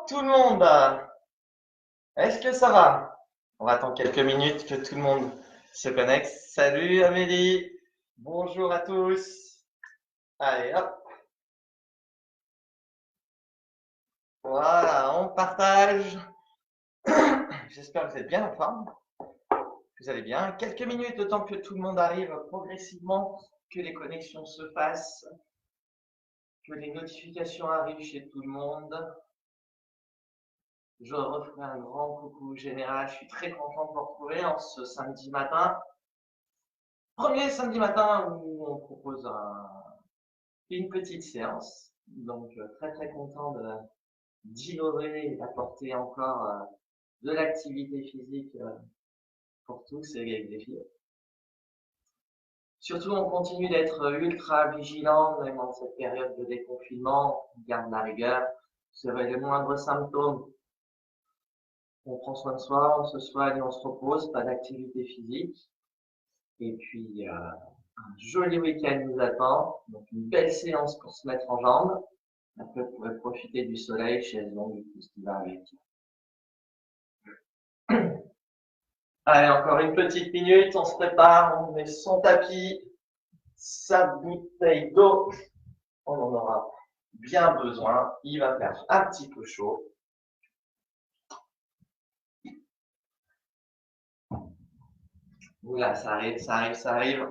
tout le monde. Est-ce que ça va? On va attendre quelques minutes que tout le monde se connecte. Salut Amélie. Bonjour à tous. Allez, hop. Voilà, on partage. J'espère que vous êtes bien en forme. Que vous allez bien. Quelques minutes, le temps que tout le monde arrive progressivement, que les connexions se fassent, que les notifications arrivent chez tout le monde. Je referai un grand coucou général. Je suis très content de vous retrouver en ce samedi matin. Premier samedi matin où on propose une petite séance. Donc, très très content d'innover et d'apporter encore de l'activité physique pour tous et les filles. Surtout, on continue d'être ultra vigilant, même en cette période de déconfinement. On garde la rigueur. C'est vrai, les moindres symptômes, on prend soin de soi, on se soigne, on se repose, pas d'activité physique. Et puis, un joli week-end nous attend. Donc, une belle séance pour se mettre en jambes. Après, vous pourrez profiter du soleil, chaise longue, tout ce qui va avec. Allez, encore une petite minute, on se prépare, on met son tapis, sa bouteille d'eau. On en aura bien besoin. Il va faire un petit peu chaud. Oula, ça arrive, ça arrive, ça arrive.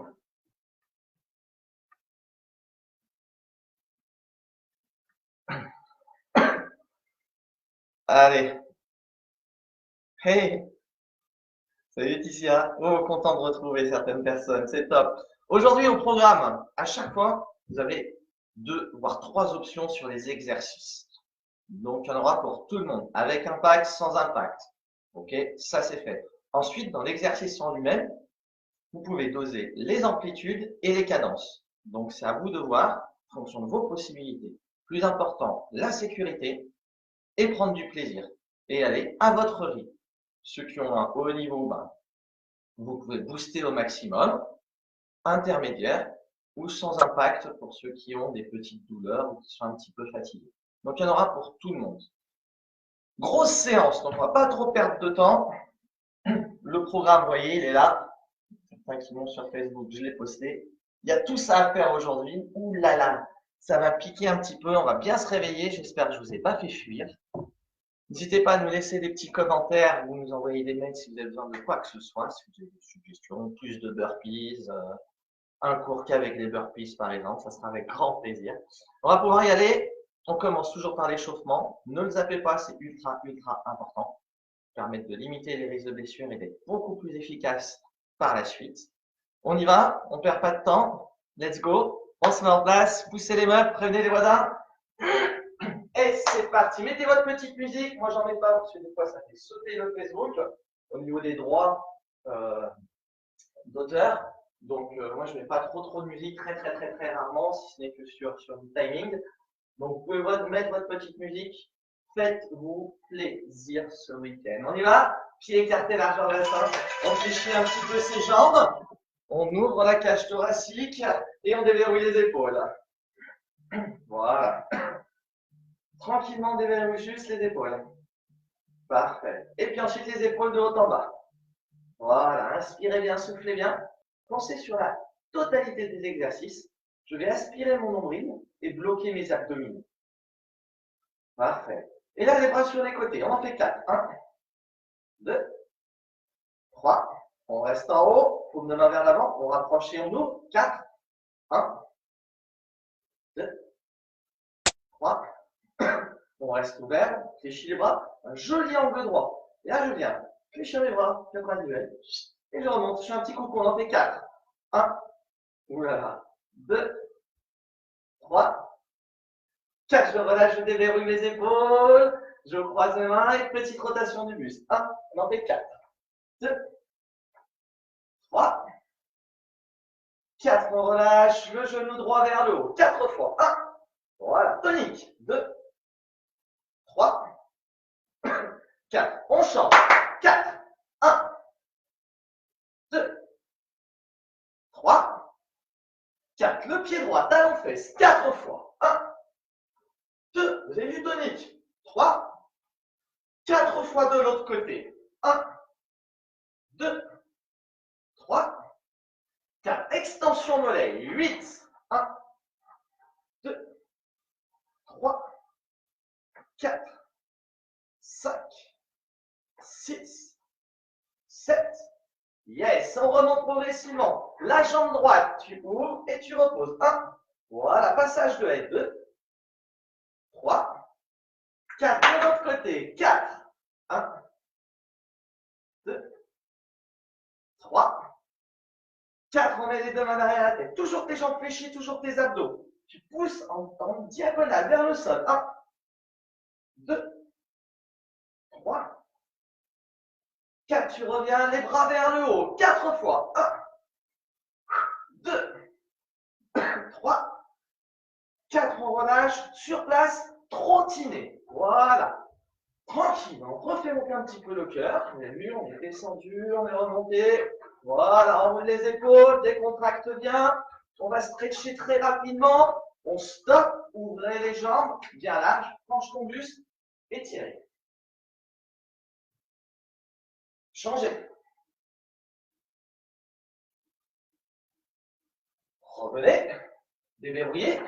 Allez. Hey, salut Laetitia. Oh, content de retrouver certaines personnes, c'est top. Aujourd'hui au programme, à chaque fois, vous avez deux voire trois options sur les exercices. Donc il y en aura pour tout le monde, avec impact, sans impact. Ok, ça c'est fait. Ensuite, dans l'exercice en lui-même, vous pouvez doser les amplitudes et les cadences. Donc c'est à vous de voir, en fonction de vos possibilités. Plus important, la sécurité et prendre du plaisir. Et aller à votre rythme. Ceux qui ont un haut niveau, ben, vous pouvez booster au maximum, intermédiaire ou sans impact pour ceux qui ont des petites douleurs ou qui sont un petit peu fatigués. Donc il y en aura pour tout le monde. Grosse séance, donc on va pas trop perdre de temps. Le programme, vous voyez, il est là. Certains qui montent sur Facebook, je l'ai posté. Il y a tout ça à faire aujourd'hui. Ouh là là, ça va piquer un petit peu. On va bien se réveiller. J'espère que je vous ai pas fait fuir. N'hésitez pas à nous laisser des petits commentaires ou nous envoyer des mails si vous avez besoin de quoi que ce soit. Si vous avez des suggestions, plus de burpees, un court qu'avec les burpees par exemple, ça sera avec grand plaisir. On va pouvoir y aller. On commence toujours par l'échauffement. Ne le zappez pas, c'est ultra, ultra important. Permettre de limiter les risques de blessures et d'être beaucoup plus efficace par la suite. On y va, on perd pas de temps. Let's go. On se met en place, poussez les meubles, prévenez les voisins. Et c'est parti. Mettez votre petite musique. Moi, j'en mets pas parce que des fois, ça fait sauter le Facebook au niveau des droits d'auteur. Donc, moi, je mets pas trop de musique, très, très, très, très rarement, si ce n'est que sur du timing. Donc, vous pouvez mettre votre petite musique. Faites-vous plaisir ce week-end. On y va? Pieds écartés, largeur de la sein. On fléchit un petit peu ses jambes. On ouvre la cage thoracique et on déverrouille les épaules. Voilà. Tranquillement, on déverrouille juste les épaules. Parfait. Et puis ensuite, les épaules de haut en bas. Voilà. Inspirez bien, soufflez bien. Pensez sur la totalité des exercices. Je vais aspirer mon nombril et bloquer mes abdominaux. Parfait. Et là, les bras sur les côtés. On en fait 4. 1, 2, 3. On reste en haut. Paume de main vers l'avant. On rapproche et on ouvre. 4. 1, 2, 3. On reste ouvert. Fléchis les bras. Un joli angle droit. Et là, je viens. Fléchir les bras. Le bras duel. Et je remonte. Je fais un petit coucou. On en fait 4. 1. Oulala. 2, 3, 4. Je relâche, je déverrouille mes épaules. Je croise mes mains et petite rotation du buste. 1. On en fait 4. 2, 3, 4. On relâche le genou droit vers le haut. 4 fois. 1. Voilà. Tonique. 2, 3, 4. On change. 4. 1, 2, 3, 4. Le pied droit, talon-fesse. 4 fois. 1, 2. Vous avez vu tonique. 3, 4 fois de l'autre côté. 1, 2, 3, 4. Extension mollet. 8. 1, 2, 3, 4, 5, 6, 7. Yes, on remonte progressivement. La jambe droite, tu ouvres et tu reposes. 1, voilà, passage de haie. 2, 3, 4. De l'autre côté. 4, 1, 2, 3, 4. On met les deux mains derrière la tête. Toujours tes jambes fléchies, toujours tes abdos. Tu pousses en diagonale vers le sol. 1, 2, 3, 4. Tu reviens les bras vers le haut. 4 fois. 1, 2, 3, 4. On relâche. Sur place, trottiner. Voilà. Tranquille. On refait monter un petit peu le cœur. On est venu, on est descendu, on est remonté. Voilà. On roule les épaules, décontracte bien. On va stretcher très rapidement. On stoppe. Ouvrez les jambes bien larges. Penche ton buste. Étirez. Changez. Revenez. Déverrouillez.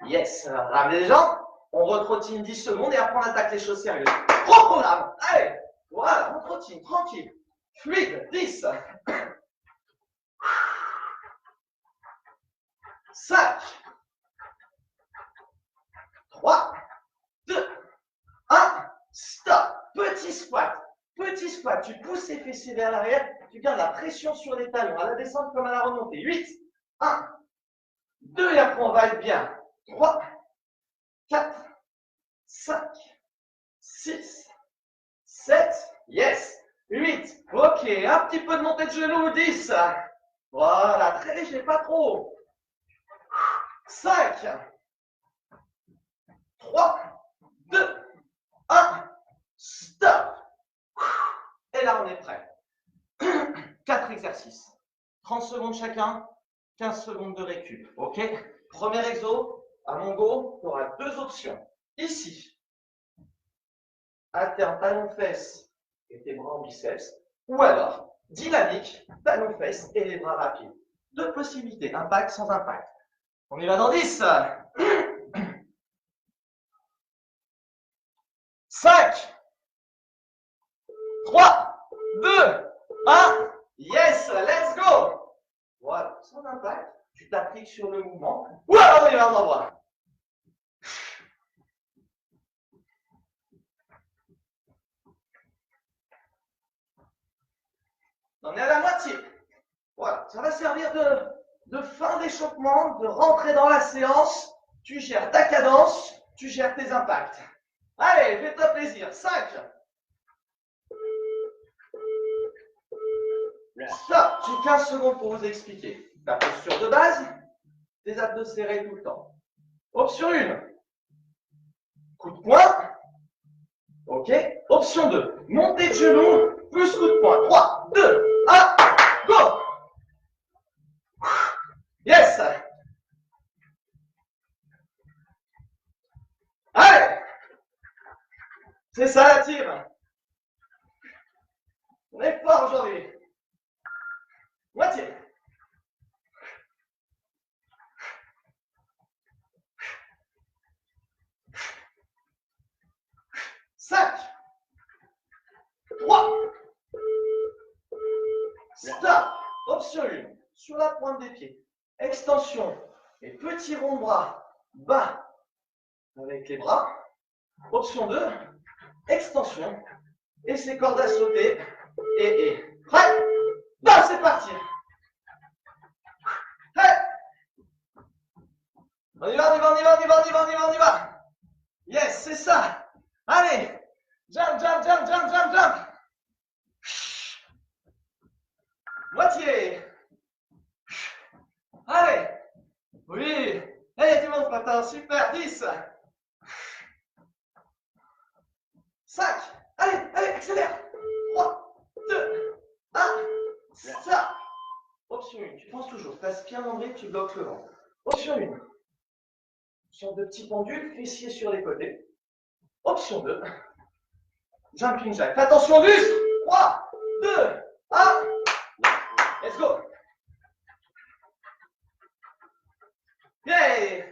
Yes. Ramenez les jambes. On retrottine 10 secondes et après on attaque les choses sérieuses. Gros programme. Allez. Voilà. On trottine. Tranquille. Fluide. 10. 5. 3. 2. 1. Stop. Petit squat. Petit squat. Tu pousses tes fessiers vers l'arrière. Tu gardes la pression sur les talons. À la descente comme à la remontée. 8. 1. 2. Et après on va être bien. 3. 4. 5. 6. 7. Yes. 8. Ok. Un petit peu de montée de genoux. 10. Voilà. Très léger. Pas trop. 5. 3. 2. 1. Stop. Et là, on est prêt. 4 exercices. 30 secondes chacun. 15 secondes de récup. OK? Premier exo. À mon go, tu auras 2 options. Ici, alterne talon-fesse et tes bras en biceps. Ou alors, dynamique, talon-fesse et les bras rapides. 2 possibilités. Impact sans impact. On y va dans 10. 5. 3, 2, 1. Yes, let's go. Voilà, sans impact, tu t'appliques sur le mouvement. Ou alors on y va en envoi. On est à la moitié. Voilà, ça va servir de fin d'échauffement, de rentrer dans la séance. Tu gères ta cadence, tu gères tes impacts. Allez, fais-toi plaisir. 5. Stop. J'ai 15 secondes pour vous expliquer. Ta posture de base, tes abdos serrés tout le temps. Option 1. Coup de poing. OK. Option 2. Montée de genoux, plus coup de poing. 3, 2, 1. Go. Yes. Allez. C'est ça la team. On est fort aujourd'hui. Moitié. 5. 3. Stop. Option 1. Sur la pointe des pieds. Extension. Et petit rond de bras bas avec les bras. Option 2. Extension. Et ses cordes à sauter. Et. Prêt? Bah, c'est parti. Hey. On y va, on y va, on y va, on y va, on y va, on y va, on y va. Yes, c'est ça. Allez. Jump, jump, jump, jump, jump, jump. Moitié. Allez. Oui. Allez, tout le monde, printemps. Super. 10. 5. Allez, allez, accélère. 3, 2, 1. Ça. Option 1. Tu penses toujours. Passe bien membré, tu bloques le ventre. Option 1. Sur de petits pendules, fessiers sur les côtés. Option 2. Jumping jack. Fais attention, juste. 3, 2, 1. Let's go. Yeah.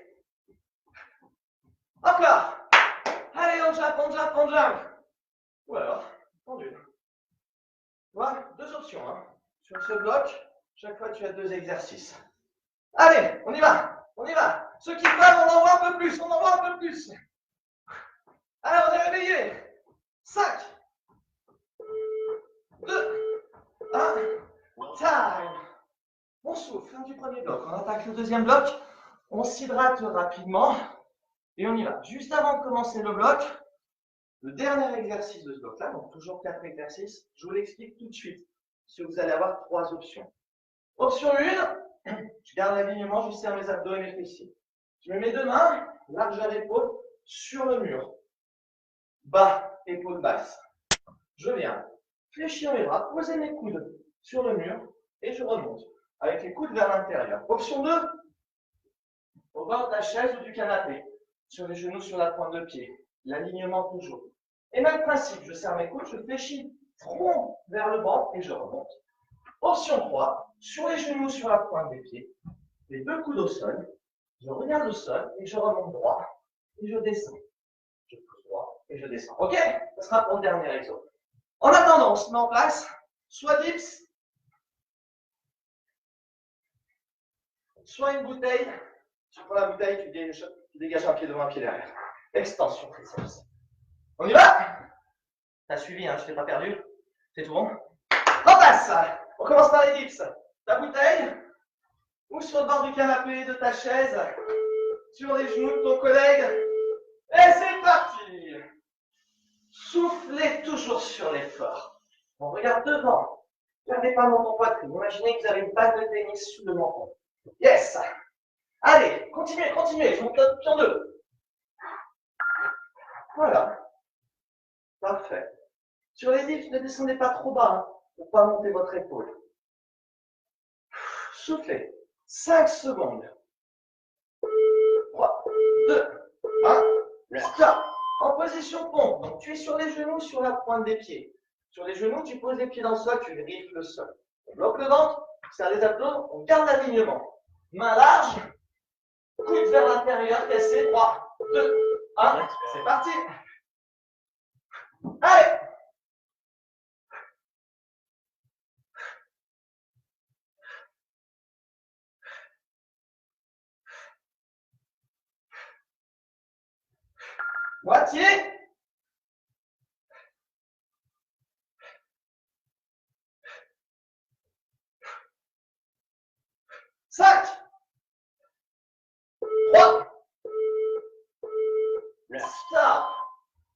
Hop là. Allez, on jump, on jump, on jump. Ou alors, tendu. Voilà, deux options. Hein. Sur ce bloc, chaque fois tu as deux exercices. Allez, on y va. On y va. Ceux qui peuvent, on envoie un peu plus. On envoie un peu plus. Allez, on est réveillé. 5, 2, 1. Time. On souffle, fin du premier bloc. On attaque le deuxième bloc. On s'hydrate rapidement. Et on y va. Juste avant de commencer le bloc, le dernier exercice de ce bloc-là, donc toujours 4 exercices, je vous l'explique tout de suite. Parce que vous allez avoir 3 options. Option 1, je garde l'alignement, je serre mes abdos et mes fessiers. Je mets mes deux mains, large à l'épaule, sur le mur. Bas, épaule basse. Je viens fléchir mes bras, poser mes coudes sur le mur et je remonte. Avec les coudes vers l'intérieur. Option 2, au bord de la chaise ou du canapé. Sur les genoux, sur la pointe de pied. L'alignement toujours. Et même principe, je serre mes coudes, je fléchis front vers le bas et je remonte. Option 3, sur les genoux, sur la pointe des pieds, les deux coudes au sol, je regarde le sol et je remonte droit et je descends. Je pousse droit et je descends. Ok? Ce sera pour le dernier exemple. En attendant, on se met en place, soit dips, soit une bouteille. Tu prends la bouteille, tu dégages un pied devant, un pied derrière. Extension triceps. On y va? T'as suivi, hein, je t'ai pas perdu. C'est tout bon? En place! On commence par les dips. Ta bouteille, ou sur le bord du canapé, de ta chaise, sur les genoux de ton collègue. Et c'est parti! Soufflez toujours sur l'effort. On regarde devant. Gardez pas dans ton poitrine. Imaginez que vous avez une balle de tennis sous le menton. Yes! Allez, continuez, continuez. Je monte l'option 2. Voilà. Parfait. Sur les dips, ne descendez pas trop bas hein, pour ne pas monter votre épaule. Soufflez. 5 secondes. 3, 2, 1. Stop. En position pompe. Donc tu es sur les genoux, sur la pointe des pieds. Sur les genoux, tu poses les pieds dans le sol, tu griffes le sol. On bloque le ventre, serre les abdos, on garde l'alignement. Main large, coude vers l'intérieur, cassé. 3, 2, 1. C'est parti. Allez. Moitié. Cinq. 3. Stop.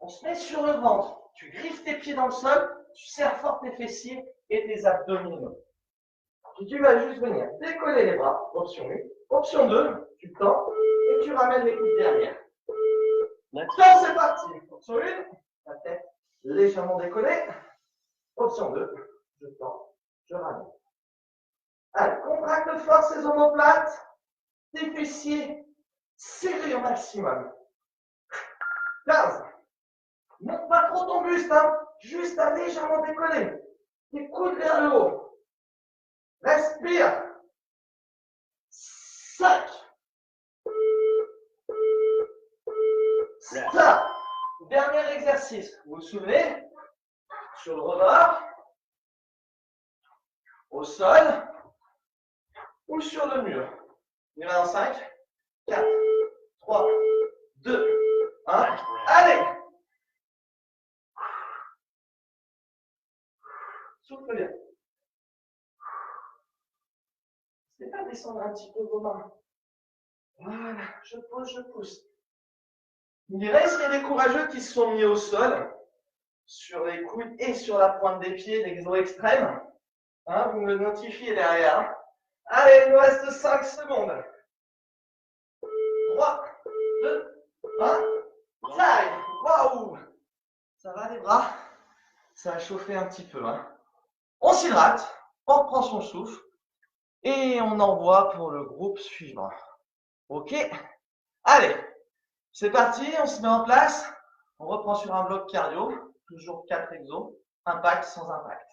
On se met sur le ventre. Tu griffes tes pieds dans le sol, tu serres fort tes fessiers et tes abdominaux. Et tu vas juste venir décoller les bras, option 1. Option 2, tu tends et tu ramènes les coudes derrière. Maintenant, c'est parti. Option 1, la tête légèrement décollée. Option 2, je tends, je ramène. Allez, contracte fort ces omoplates, tes fessiers serrés au maximum. 15. Monte pas trop ton buste, hein. Juste à légèrement décoller. Tes coudes vers le haut. Respire. 5. Stop. Dernier exercice. Vous vous souvenez? Sur le rebord, au sol ou sur le mur. On y va en 5, 4, 3, 2, 1. Allez! Souffle bien. C'est pas descendre un petit peu vos mains. Voilà, je pose, je pousse. Il reste des courageux qui se sont mis au sol, sur les coudes et sur la pointe des pieds, l'exo extrême. Hein, vous me notifiez derrière. Allez, il nous reste 5 secondes. 3, 2, 1. Time! Waouh! Ça va les bras? Ça a chauffé un petit peu. Hein. On s'hydrate, on reprend son souffle et on envoie pour le groupe suivant. Ok? Allez, c'est parti, on se met en place. On reprend sur un bloc cardio. Toujours 4 exos. Impact sans impact.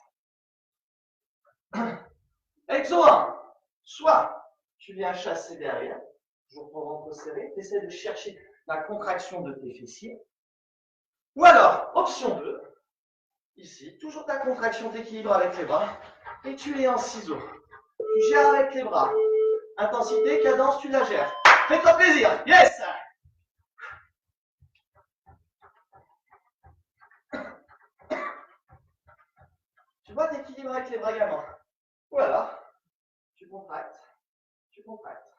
Exo 1. Soit tu viens chasser derrière, toujours ton ventre serré, tu essaies de chercher la contraction de tes fessiers. Ou alors, option 2, ici, toujours ta contraction d'équilibre avec les bras, et tu es en ciseaux. Tu gères avec les bras. Intensité, cadence, tu la gères. Fais-toi plaisir. Yes! Tu vois, t'équilibres avec les bras également. Ou alors, tu contractes, tu contractes.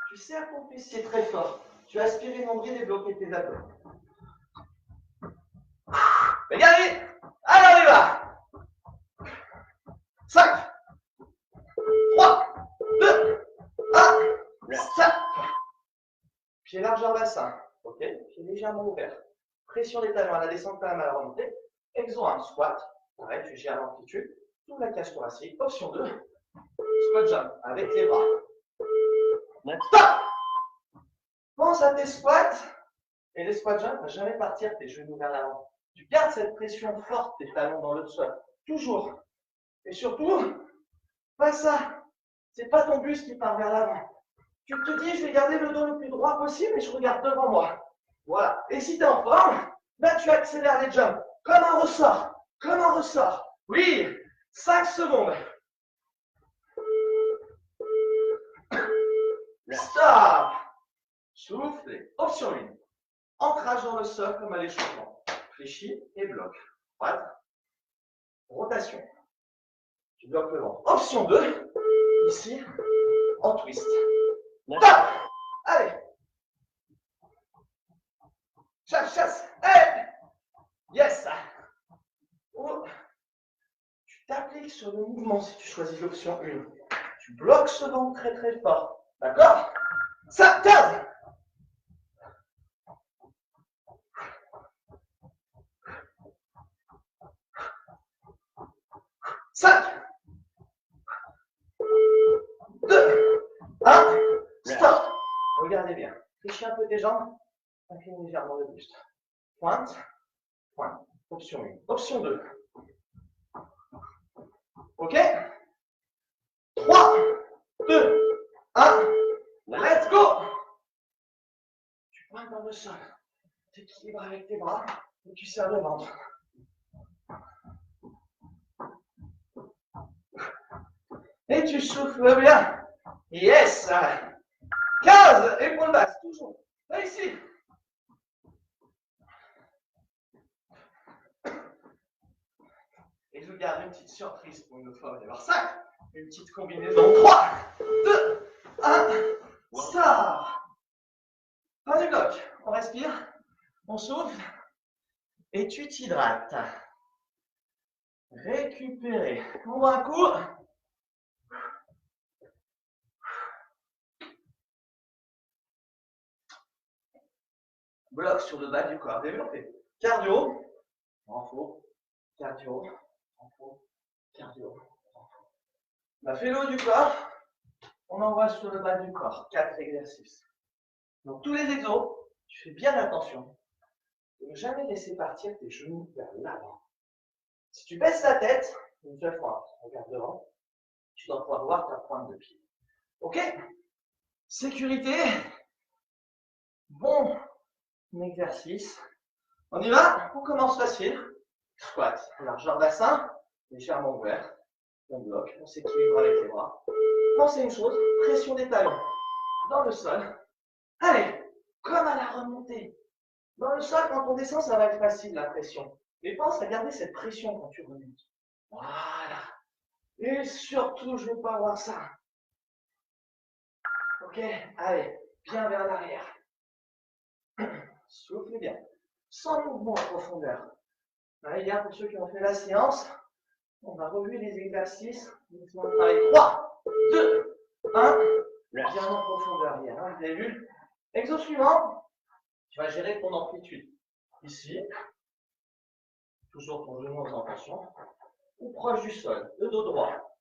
Tu serres ton fessier très fort. Tu aspires le nombril et bloquer tes abdos. Regardez! Alors, on y va! 5, 3, 2, 1, stop! Pied largeur bassin. Ok? Pied légèrement ouvert. Pression des talons à la descente, quand même à la remontée. Exo 1, squat. Pareil, tu gères l'amplitude. Tout la cage thoracique. Option 2, squat jump avec les bras. Stop! Pense à tes squats. Et les squat jump, ne jamais partir tes genoux vers l'avant. Tu gardes cette pression forte des talons dans le sol. Toujours. Et surtout, pas ça. C'est pas ton buste qui part vers l'avant. Tu te dis, je vais garder le dos le plus droit possible et je regarde devant moi. Voilà. Et si tu es en forme, là tu accélères les jumps. Comme un ressort. Comme un ressort. Oui. 5 secondes. Stop. Souffle. Option 1. Ancrage dans le sol comme à l'échauffement. Fléchis et bloque. Droite. Rotation. Tu bloques le ventre. Option 2. Ici. En twist. Stop. Allez. Chasse, chasse. Hey. Yes. Oh. Tu t'appliques sur le mouvement si tu choisis l'option 1. Tu bloques ce ventre très très fort. D'accord? Ça, 15. 5, 2, 1, stop. Regardez bien. Fléchis un peu tes jambes. Incline légèrement le buste. Pointe, pointe. Option 1. Option 2. Ok? 3, 2, 1. Let's go! Tu pointes dans le sol. Tu équilibres avec tes bras et tu serres le ventre. Et tu souffles bien. Yes! 15, épaules basses, toujours. Là, ici. Et je vous garde une petite surprise pour une autre fois. Vous allez voir ça. Une petite combinaison. 3, 2, 1. Ça. Pas de bloc. On respire. On souffle. Et tu t'hydrates. Récupérer. On voit un coup. Bloc sur le bas du corps. Développé. Cardio. En faux. Cardio. En faux. Cardio. En faux. On a fait le haut du corps. On envoie sur le bas du corps. 4 exercices. Donc tous les exos, tu fais bien attention de ne jamais laisser partir tes genoux vers l'avant. Si tu baisses la tête, une seule fois, regarde devant, tu dois pouvoir voir ta pointe de pied. Ok? Sécurité. Bon exercice. On y va? On commence facile. Squat. Largeur bassin, légèrement ouvert. On bloque, on s'équilibre avec les bras. Pensez une chose, pression des talons dans le sol. Allez, comme à la remontée. Dans le sol, quand on descend, ça va être facile la pression. Mais pense à garder cette pression quand tu remontes. Voilà. Et surtout, je ne veux pas voir ça. Ok, allez, bien vers l'arrière. Soufflez bien. Sans mouvement en profondeur. Allez, hier, pour ceux qui ont fait la séance, on va revu les exercices. Allez, 3, 2, 1. Bien en profondeur hier. Vous avez vu? Exo suivant, tu vas gérer ton amplitude. Ici, toujours ton genou en tension, ou proche du sol, le dos droit.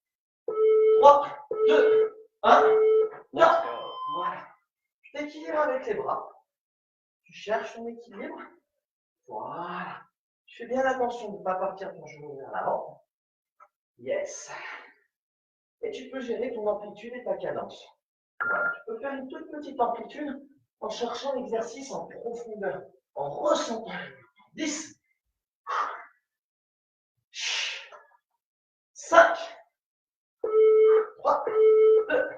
3, 2, 1, là. Voilà. Tu t'équilibres avec les bras. Tu cherches ton équilibre. Voilà. Tu fais bien attention de ne pas partir ton genou vers l'avant. Yes. Et tu peux gérer ton amplitude et ta cadence. Voilà. Tu peux faire une toute petite amplitude en cherchant l'exercice en profondeur, en ressentant. 10, 5, 3, 2,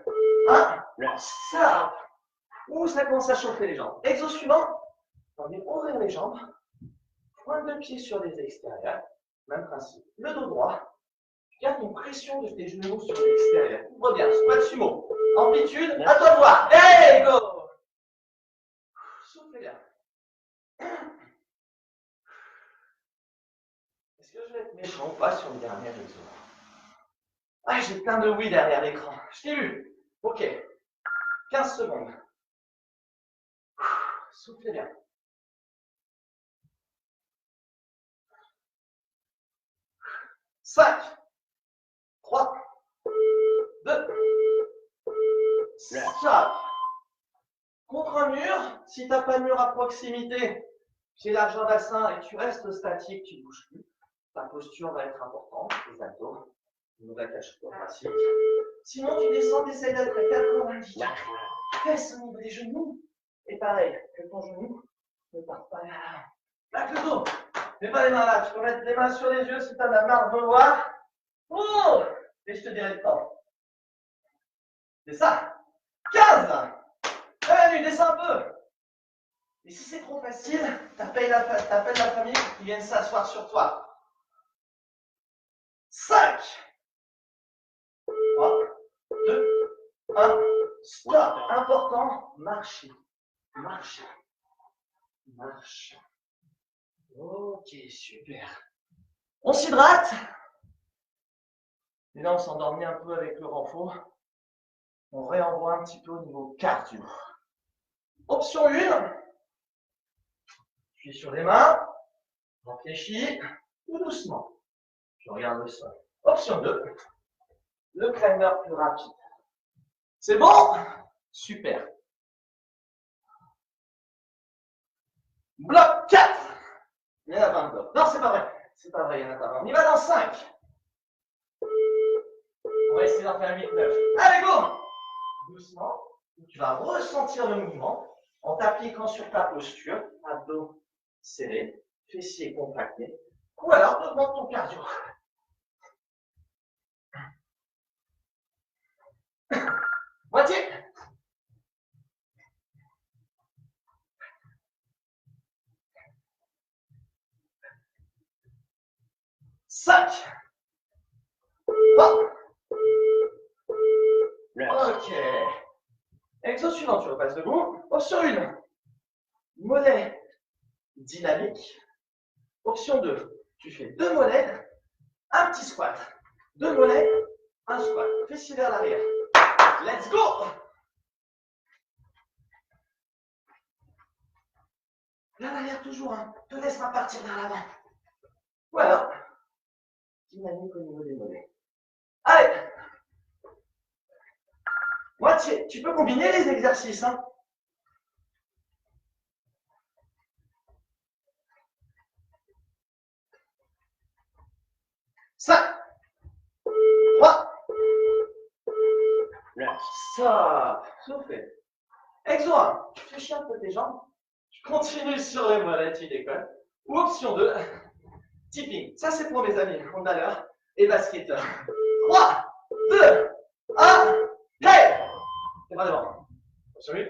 1. Ça. Ouh, ça commence à chauffer les jambes. Exo suivant. On vient ouvrir les jambes. Pointe de pied sur les extérieurs. Même principe. Le dos droit. Tu gardes une pression de tes genoux sur l'extérieur. Ouvre bien. Squat sumo. Amplitude. À toi de voir. Hey, go. Soufflez bien. Est-ce que je vais être méchant ou pas sur le dernier exo? Ah, j'ai plein de oui derrière l'écran. Je t'ai vu. Ok. 15 secondes. Soufflez bien. 5, 3, 2, stop. Contre un mur, si tu n'as pas de mur à proximité, pied largeur bassin et que tu restes statique, tu ne bouges plus, ta posture va être importante, les abdos, au niveau de la cage thoracique. Sinon, tu descends, tu essaies d'être à 90 degrés. Fesse au niveau des genoux. Et pareil, que ton genou ne part pas vers l'avant. Plaque le dos. Mets pas les mains là, tu peux mettre les mains sur les yeux si tu as de la marre de voir. Oh! Et je te dirai le temps. C'est ça. 15. Allez, descends un peu. Et si c'est trop facile, t'appelles la famille qui viennent s'asseoir sur toi. 5, 3, 2, 1. Stop. Important. Marchez. Marchez. Marche. Ok, super. On s'hydrate. Et là, on s'endormit un peu avec le renfort. On réenvoie un petit peu au niveau cardio. Option 1. Tu es sur les mains. Réfléchis. Tout doucement. Tu regardes le sol. Option 2. Le climber plus rapide. C'est bon? Super. Bloc 4. Il y en a 20 blocs. Non, c'est pas vrai. C'est pas vrai, il y en a pas 20. On y va dans 5. On va essayer d'en faire 8, 9. Allez, go! Doucement. Tu vas ressentir le mouvement en t'appliquant sur ta posture. Abdos serrés, fessiers contractés. Ou alors, augmente ton cardio. Moitié. Cinq. 3. Ok. Exo suivant, tu repasses debout. Option 1. Mollet dynamique. Option 2. Tu fais 2 mollets, un petit squat. 2 mollets, un squat. Fessiers vers l'arrière. Let's go! Vers l'arrière toujours, hein. Te laisse pas partir vers l'avant. Voilà. Dynamique au niveau des mollets. Allez! Moitié. Tu peux combiner les exercices, hein. Ça. 3. Ça. Soufflez. Exo 1. Tu fléchis un peu tes jambes. Tu continues sur les mollets, tu décolles. Ou option 2. Tipping. Ça, c'est pour mes amis handballeurs et basketteurs. 3, 2, 1. Hey! C'est pas devant. Option 1.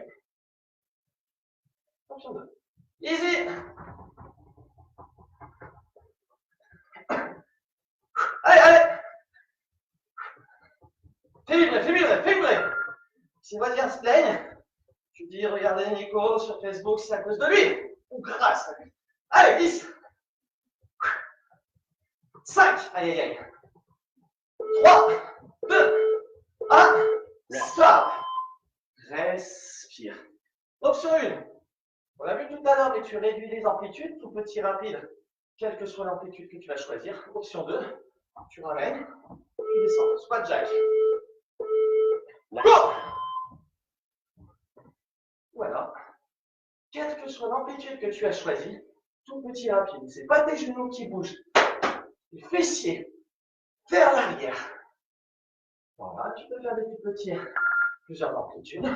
Option 2. Easy. Allez, allez. Fais vibrer, fais vibrer, fais vibrer. Si voisins se plaignent, tu dis regardez Nico sur Facebook, c'est à cause de lui. Ou grâce à lui. Allez, 10. 5. Aïe, aïe, aïe. 3, 2, 1. Stop. Respire. Option 1. On l'a vu tout à l'heure, mais tu réduis les amplitudes, tout petit rapide, quelle que soit l'amplitude que tu vas choisir. Option 2. Tu ramènes, tu descends. Squat jack. Go! Ou alors, quelle que soit l'amplitude que tu as choisie, tout petit rapide. C'est pas tes genoux qui bougent. Les fessiers vers l'arrière. Voilà, tu peux faire des petits plusieurs amplitudes.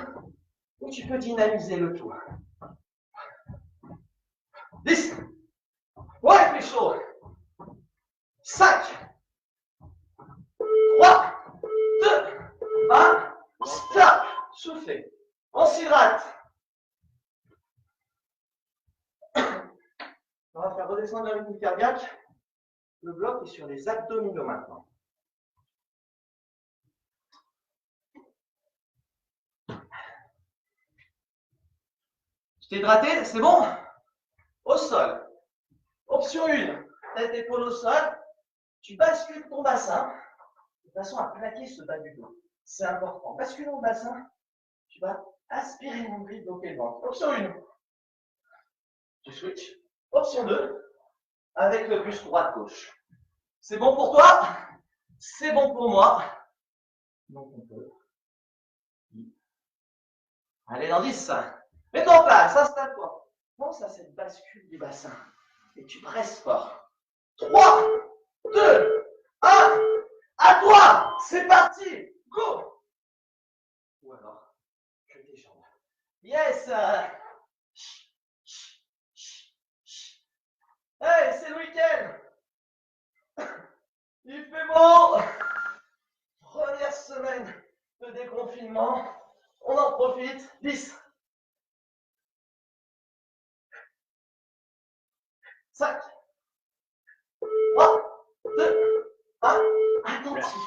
Ou tu peux dynamiser le tout. 10. Ouais, il fait chaud. 5. 3. 2. 1. Stop. Soufflez. On s'hydrate. On va faire redescendre le rythme cardiaque. Le bloc est sur les abdominaux maintenant. Tu t'es hydraté? C'est bon? Au sol. Option 1. Tête épaule au sol. Tu bascules ton bassin de façon à plaquer ce bas du dos. C'est important. Bascule ton bassin. Tu vas aspirer le nombril, bloquer le ventre. Option 1. Tu switches. Option 2. Avec le buste droite-gauche. C'est bon pour toi? C'est bon pour moi. Donc on peut. Allez, dans 10. Mets-toi en place, installe-toi. Pense à cette bascule du bassin. Et tu presses fort. 3, 2, 1. À toi. C'est parti. Go. Ou alors, que tes jambes. Yes. Hey, c'est le week-end. Il fait beau. Première semaine de déconfinement. On en profite. 10. 5. 3, 2, 1. Attentif.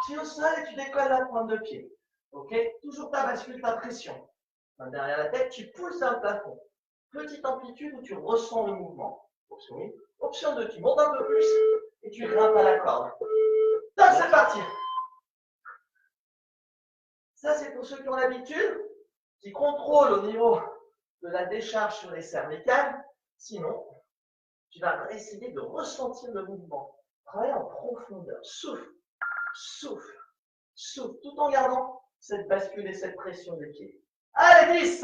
Tu es au sol et tu décolles la pointe de pied. Ok? Toujours ta bascule, ta pression. Main derrière la tête, tu pousses vers le plafond. Petite amplitude où tu ressens le mouvement. Option 1. Option 2, tu montes un peu plus et tu grimpes à la corde. Top, c'est parti. Ça, c'est pour ceux qui ont l'habitude, qui contrôlent au niveau de la décharge sur les cervicales. Sinon, tu vas essayer de ressentir le mouvement. Travaille en profondeur. Souffle, souffle, souffle, tout en gardant cette bascule et cette pression des pieds. Allez, 10.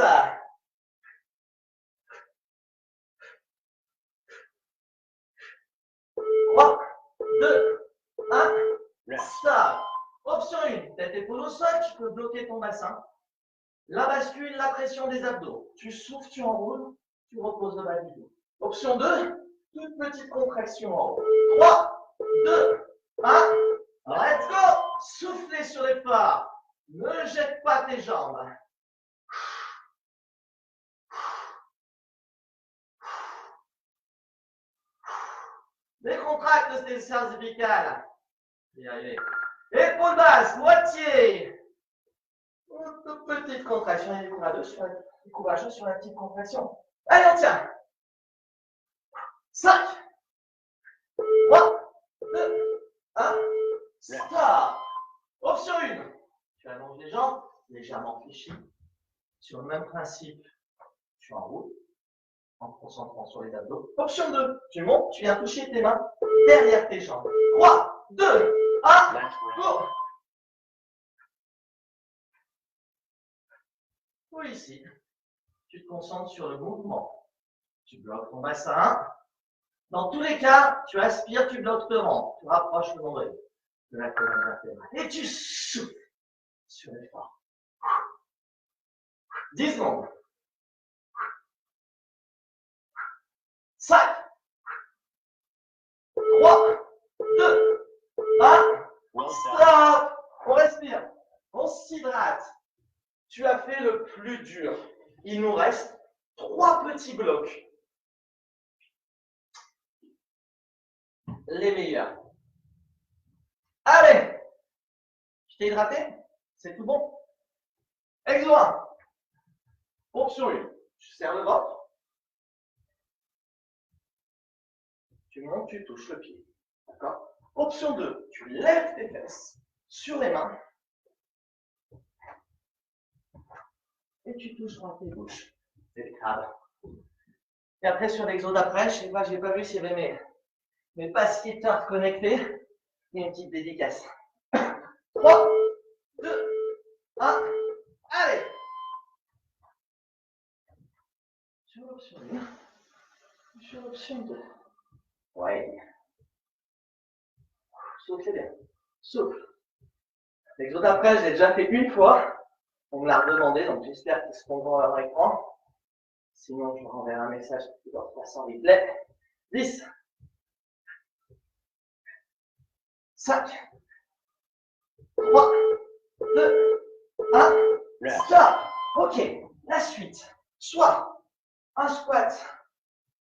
3, 2, 1. Stop. Option 1. Tête épaule au sol, tu peux bloquer ton bassin. La bascule, la pression des abdos. Tu souffles, tu enroules, tu reposes le bas du dos. Option 2. Toute petite contraction en haut. 3, 2, 1. Let's go. Soufflez sur les pas. Ne jette pas tes jambes. Décontracte tes cervicales. Y arriver. Épaule basse, moitié. Toute petite contraction. Et décourageux sur la petite contraction. Allez, on tient. 5, 3, 2, 1. Stop. Option 1. Tu allonges les jambes, légèrement fléchies. Sur le même principe, tu enroules en te concentrant sur les abdos. Option 2. Tu montes, tu viens toucher tes mains derrière tes jambes. 3, 2, 1. Go. Ou ici, tu te concentres sur le mouvement. Tu bloques ton bassin. Dans tous les cas, tu aspires, tu bloques le ventre. Tu rapproches le nombril de la colonne vertébrale. Et tu souffles sur l'effort. 10 secondes. 5, 3, 2, 1. Stop. On respire. On s'hydrate. Tu as fait le plus dur. Il nous reste 3 petits blocs. Les meilleurs. Allez. Tu t'es hydraté? C'est tout bon? Exo 1. Option 1. Tu serres le ventre. Tu montes, tu touches le pied. D'accord? Option 2. Tu lèves tes fesses sur les mains. Et tu touches dans tes bouches. C'est le crâne. Et après, sur l'exo d'après, je sais pas, j'ai pas vu s'il y avait mes basketteurs connectés. Il y a une petite dédicace. 3, 2, 1. Allez. Sur l'option 1. Sur option 2. Ouais. Soufflez bien. Souffle. L'exo d'après, je l'ai déjà fait une fois. On me l'a redemandé, donc j'espère qu'ils seront devant leur écran. Sinon, je vous renverrai un message qui doit passer en replay. 10. 5. 3. 2. 1. Stop. Ok. La suite. Soit un squat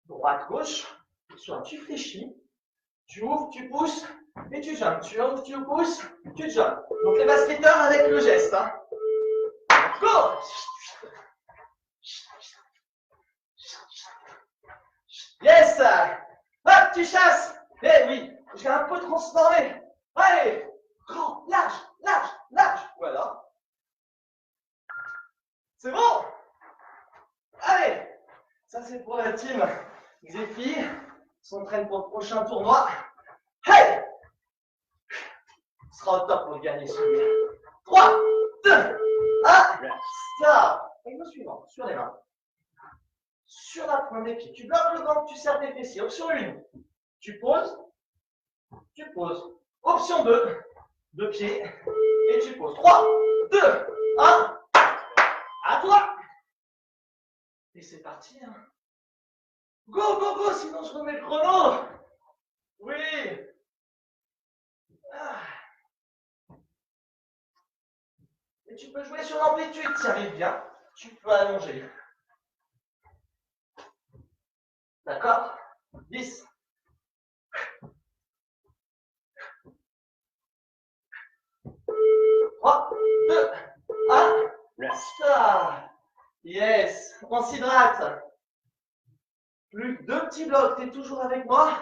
droite-gauche, soit tu fléchis, tu ouvres, tu pousses et tu jumps. Tu ouvres, tu pousses, tu jumps. Donc les basketteurs avec le geste. Hein. Go! Yes! Hop, tu chasses! Eh oui, j'ai un peu transformé. Allez! Grand, large, large, large. Voilà. C'est bon? Allez! Ça, c'est pour la team Xefi. S'entraîne pour le prochain tournoi. Hey! Ce sera au top pour gagner celui-là. 3, 2, 1, stop! Et le suivant, sur les mains. Sur la pointe des pieds. Tu bloques le ventre, tu serres tes fessiers. Option 1, tu poses, tu poses. Option 2, deux pieds, et tu poses. 3, 2, 1, à toi! Et c'est parti. Hein. Go, go, go, sinon je remets le chrono. Oui. Ah. Et tu peux jouer sur l'amplitude, tu arrives bien. Tu peux allonger. D'accord? 10. 3, 2, 1. Stop. Yes. On s'hydrate. Plus que 2 petits blocs. T'es toujours avec moi?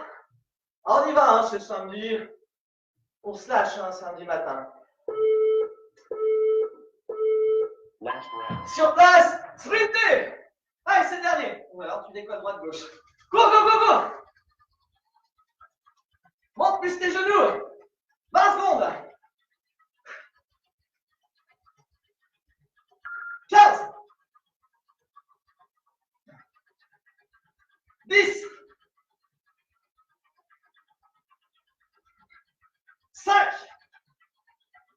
Alors on y va, hein, c'est samedi. On se lâche, hein, samedi matin. Sur place, sprintez. Allez, c'est le dernier. Ou alors tu décolles droite-gauche. Go, go, go, go. Monte plus tes genoux. 20 secondes. 15. 10. 5.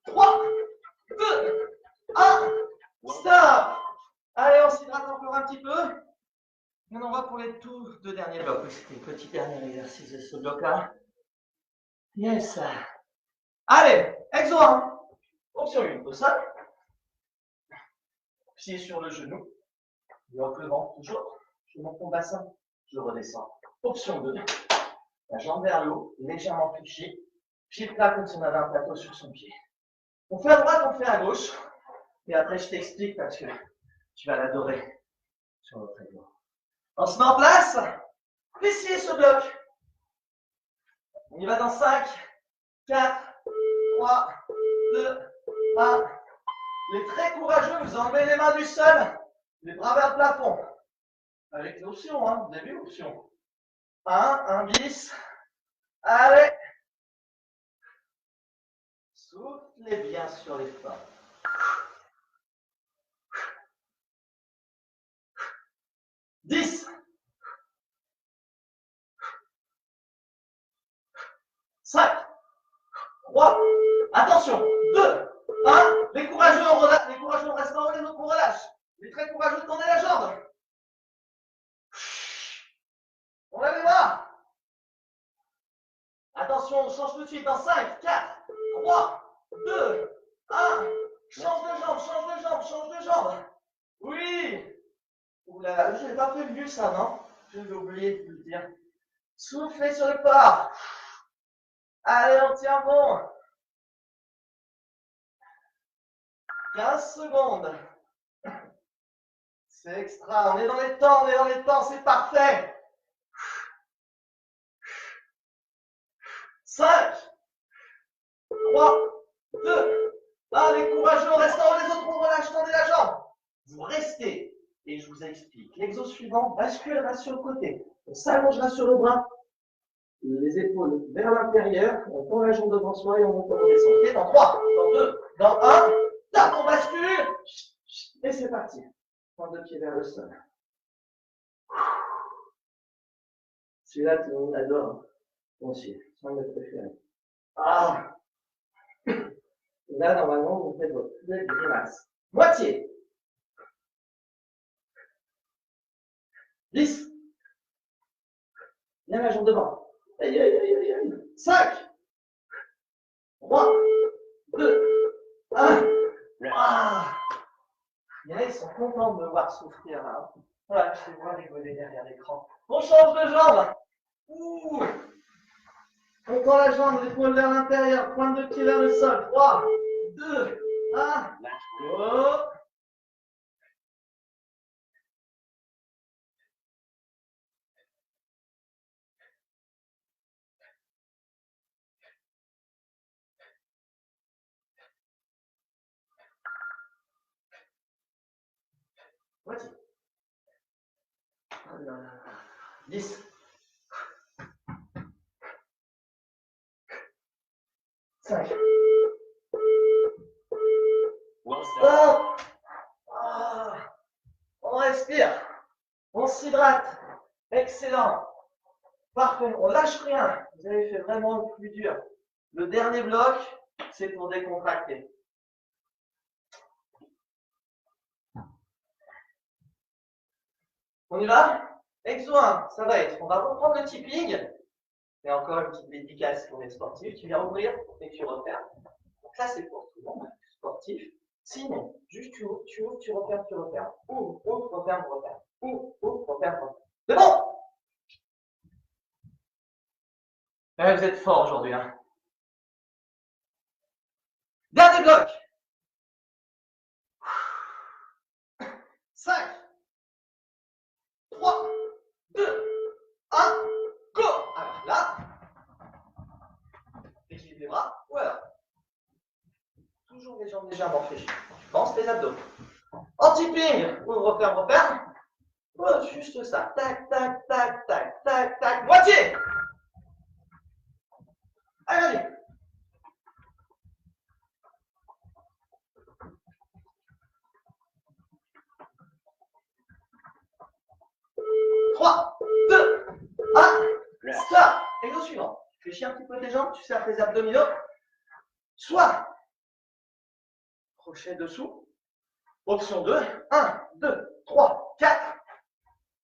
3. 2. 1. Stop. Allez, on s'hydrate encore un petit peu. Et on va pour les tout 2 derniers blocs. C'était le petit dernier exercice de ce bloc-là. Yes. Allez, exo 1. Option 1, au sol. Pied sur le genou. Bloque le ventre toujours. Je monte mon bassin. Je redescends. Option 2. La jambe vers le haut, légèrement fléchie. Pied plat comme si on avait un plateau sur son pied. On fait à droite, on fait à gauche. Et après, je t'explique parce que tu vas l'adorer sur notre ego. On se met en place. Fessier ce bloc. On y va dans 5, 4, 3, 2, 1. Les très courageux, vous enlevez les mains du sol, les bras vers le plafond. Avec l'option, hein, vous avez vu l'option. 1 bis. Allez. Soufflez bien sur les fins. 10. 5. 3. Attention. 2. 1. Les courageux, on relâche. Les courageux, on reste en haut, les autres, on relâche. Les très courageux, tendez la jambe. On lève les bras. Attention, on change tout de suite dans 5, 4, 3, 2, 1. Change de jambe, change de jambe, change de jambe. Oui. Oula, je n'ai pas prévu ça, non? Je vais oublier de vous le dire. Soufflez sur le corps. Allez, on tient bon. 15 secondes. C'est extra. On est dans les temps, on est dans les temps, c'est parfait. 5, 3, 2, 1. Les courageux, on reste en haut, les autres, on relâche, tendez la jambe. Vous restez. Et je vous explique. L'exo suivant basculera sur le côté. On s'allongera sur le bras. Les épaules vers l'intérieur. On tend la jambe devant soi et on monte, on descend. Ok, dans 3, dans 2, dans 1. Là, on bascule. Et c'est parti. Point de pied vers le sol. Celui-là, tout le monde adore. Moi aussi, c'est un de mes préférés. Ah! Là, normalement, vous faites votre plus grimace. Moitié. 10. Viens la jambe devant. Aïe, aïe, aïe, aïe, aïe. 5. 3. 2. 1. Ah! Il y en a, ils sont contents de me voir souffrir là. Voilà, je les vois rigoler derrière l'écran. On change de jambe. Ouh! On prend la jambe, l'épaule vers l'intérieur, pointe de pied vers le sol. 3, 2, 1. Go! Moitié. 10. 5. Stop! Ah, on respire. On s'hydrate. Excellent. Parfait. On lâche rien. Vous avez fait vraiment le plus dur. Le dernier bloc, c'est pour décontracter. On y va? Exo 1, ça va être. On va reprendre le tipping. Et encore une petite dédicace pour les sportifs. Tu viens ouvrir et tu refermes. Donc là, c'est pour tout le monde, sportif. Sinon, juste tu ouvres, tu refermes, tu refermes. Ouvre, referme, referme. Ouvre, referme, referme. C'est bon! Ouais, vous êtes forts aujourd'hui. Hein. Dernier bloc. 5, 3, 2, 1, go! Alors là, équilibre les bras. Voilà. Toujours les jambes légèrement fléchies. Tu penses les abdos. Anti-ping. Ouvre, referme, referme. Oh, juste ça. Tac, tac, tac, tac, tac, tac. Moitié. Allez, allez. Trois, deux, un. Stop. Exo suivant. Tu fléchis un petit peu tes jambes, tu serres tes abdominaux. Soit crochet dessous. Option 2. 1, 2, 3, 4.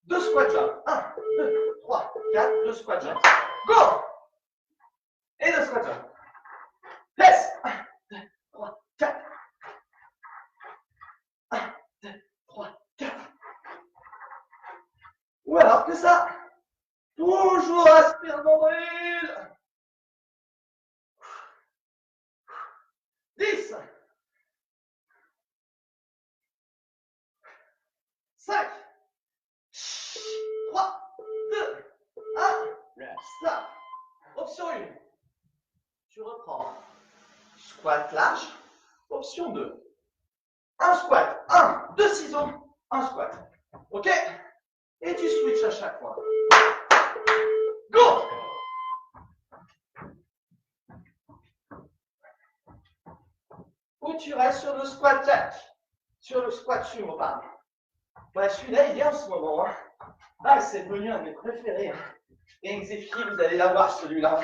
2 squat jump. 1, 2, 3, 4. 2 squat jump. Go! Et 2 squat jump. Laisse. 1, 2, 3, 4. 1, 2, 3, 4. Ou alors que ça. Toujours aspire nombril. 10. 5. 3, 2, 1. Stop. Option 1. Tu reprends. Squat large. Option 2. Un squat. 1, 2 ciseaux. Un squat. Ok? Et tu switches à chaque fois. Go! Ou tu restes sur le squat jack. Sur le squat sumo, pardon. Ouais, celui-là, il est en ce moment. Hein. Ah, c'est devenu un de mes préférés. Hein. Et Exefi, vous allez l'avoir celui-là.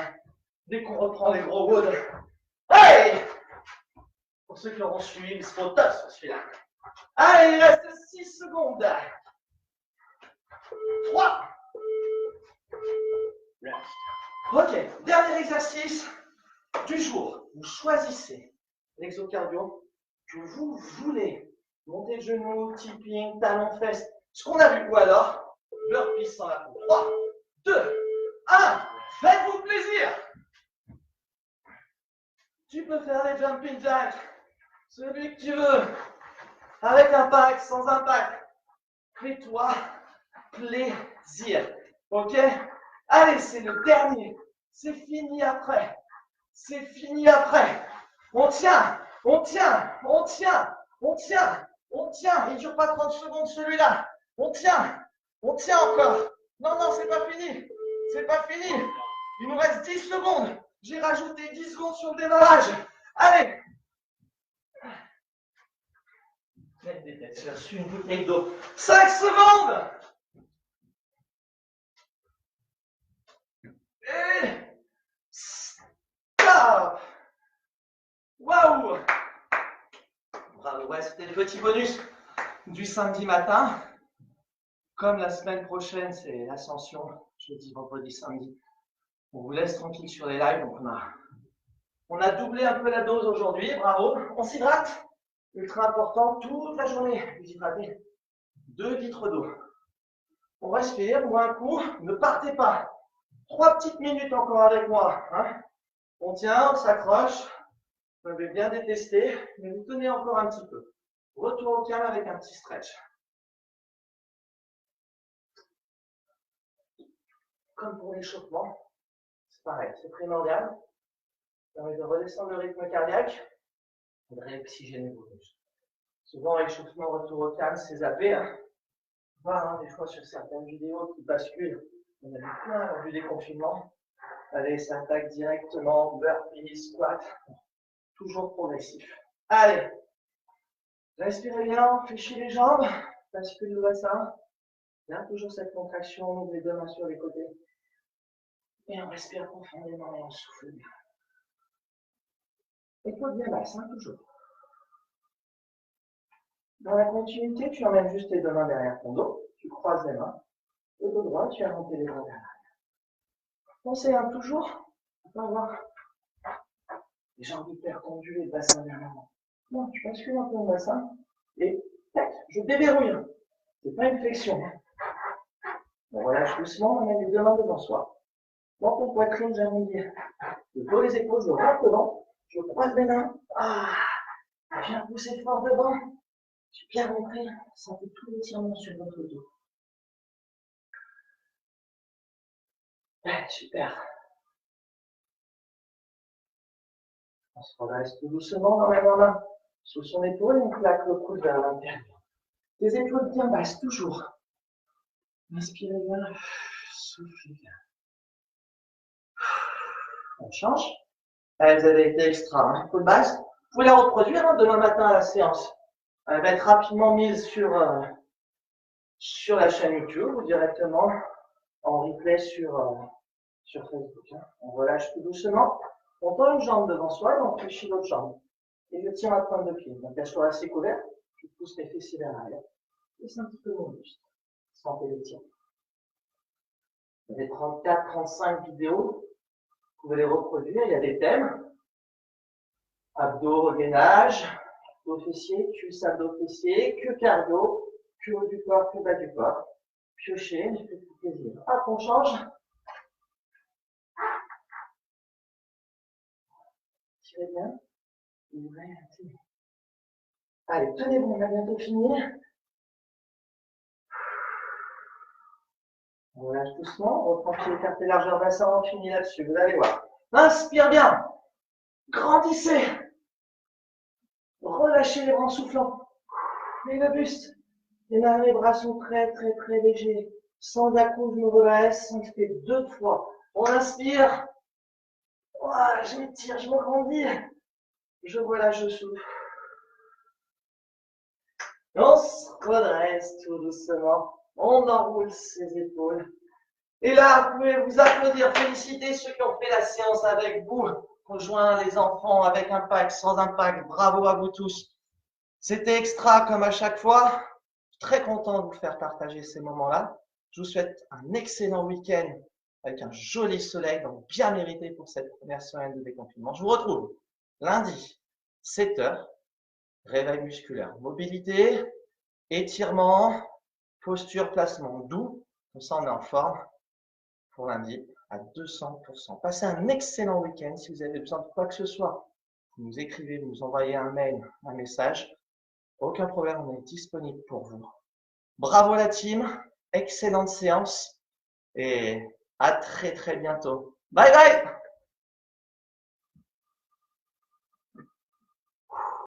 Dès qu'on reprend les gros woods. Hey! Pour ceux qui auront suivi, il se faut top sur celui-là. Allez, il reste 6 secondes. 3. Ok, dernier exercice du jour. Vous choisissez l'exocardio que vous voulez. Montez le genou, tipping, talon, fesse. Ce qu'on a vu. Ou alors, burpee sans la peau. 3, 2, 1. Faites-vous plaisir. Tu peux faire les jumping jacks. Celui que tu veux. Avec impact, sans impact. Fais-toi plaisir. Ok? Allez, c'est le dernier. C'est fini après. C'est fini après. On tient, on tient, on tient, on tient, on tient. Il ne dure pas 30 secondes celui-là. On tient encore. Non, non, c'est pas fini. C'est pas fini. Il nous reste 10 secondes. J'ai rajouté 10 secondes sur le démarrage. Allez. J'ai reçu une bouteille d'eau. 5 secondes. Et stop. Waouh! Bravo, ouais, c'était le petit bonus du samedi matin. Comme la semaine prochaine, c'est l'ascension, jeudi, vendredi, samedi. On vous laisse tranquille sur les lives, donc on a doublé un peu la dose aujourd'hui, bravo. On s'hydrate, ultra important, toute la journée, vous hydratez. 2 litres d'eau. On respire, boit un coup, ne partez pas. 3 petites minutes encore avec moi. Hein. On tient, on s'accroche. Vous avez bien détesté, mais vous tenez encore un petit peu. Retour au calme avec un petit stretch. Comme pour l'échauffement, c'est pareil, c'est primordial. Ça permet de redescendre le rythme cardiaque et de réoxygéner vos muscles. Souvent, l'échauffement, retour au calme, c'est zappé. Hein. On voit des fois sur certaines vidéos qui basculent. On a vu plein lors du déconfinement. Allez, ça attaque directement, burpee, squat. Toujours progressif. Allez, respirez bien, fléchissez les jambes, basculez le bassin. Bien, toujours cette contraction, on ouvre les deux mains sur les côtés. Et on respire profondément et on souffle bien. Épaule bien basse, hein, toujours. Dans la continuité, tu emmènes juste tes deux mains derrière ton dos, tu croises les mains. Le dos droit, tu as monté les bras vers l'arrière. Pensez hein, toujours à pas avoir les jambes hyper tendues et le bassin vers l'avant. Non, tu bascules un peu le bassin et tac, je déverrouille. C'est pas une flexion. Hein. On relâche doucement, on met les deux mains devant soi. Dans ton poitrine, j'arrondis le dos, les épaules, je rentre devant, je croise les mains. Ah, je viens pousser fort devant. J'ai bien rentré, sentez tout l'étirement sur votre dos. Ouais, super. On se redresse tout doucement dans la main sous son épaule et on plaque le coude vers l'intérieur. Les épaules bien basses, toujours. Inspirez bien, soufflez bien. On change. Elles avaient été extra, hein. Épaules basses. Vous pouvez la reproduire hein, demain matin à la séance. Elle va être rapidement mise sur la chaîne YouTube ou directement en replay sur Facebook. Hein. On relâche tout doucement. On tend une jambe devant soi et on fléchit l'autre jambe. Et je tiens ma pointe de pied. Donc elle soit assez couverte. Je pousse mes fessiers vers l'arrière. Et c'est un petit peu mon buste. Sentez les tirs. Il y a des 34-35 vidéos. Vous pouvez les reproduire. Il y a des thèmes. Abdos, regainage, dos fessier, cuisse, abdos, fessier, que cardio, que haut du corps, que bas du corps. Piocher, je fais tout plaisir. Hop, on change. Tirez bien. Ouvrez, tirez. Allez, tenez bon, on a bientôt fini. On relâche doucement, on reprend pied écarté, largeur bassin, on finit là-dessus, vous allez voir. Inspire bien, grandissez, relâchez les bras en soufflant, et le buste, les mains, les bras sont très très très légers, sans à-coups, je me redresse, on fait 2 fois. On inspire, voilà, je m'étire, je me grandis, je relâche, je souffle. On se redresse tout doucement, on enroule ses épaules. Et là, vous pouvez vous applaudir, féliciter ceux qui ont fait la séance avec vous, rejoint les enfants avec impact, sans impact. Bravo à vous tous. C'était extra comme à chaque fois. Très content de vous faire partager ces moments-là. Je vous souhaite un excellent week-end avec un joli soleil, donc bien mérité pour cette première semaine de déconfinement. Je vous retrouve lundi, 7 h, réveil musculaire, mobilité, étirement, posture, placement doux. Comme ça, on est en forme pour lundi à 200%. Passez un excellent week-end. Si vous avez besoin de quoi que ce soit, vous nous écrivez, vous nous envoyez un mail, un message. Aucun problème, on est disponible pour vous. Bravo la team, excellente séance et à très très bientôt. Bye bye!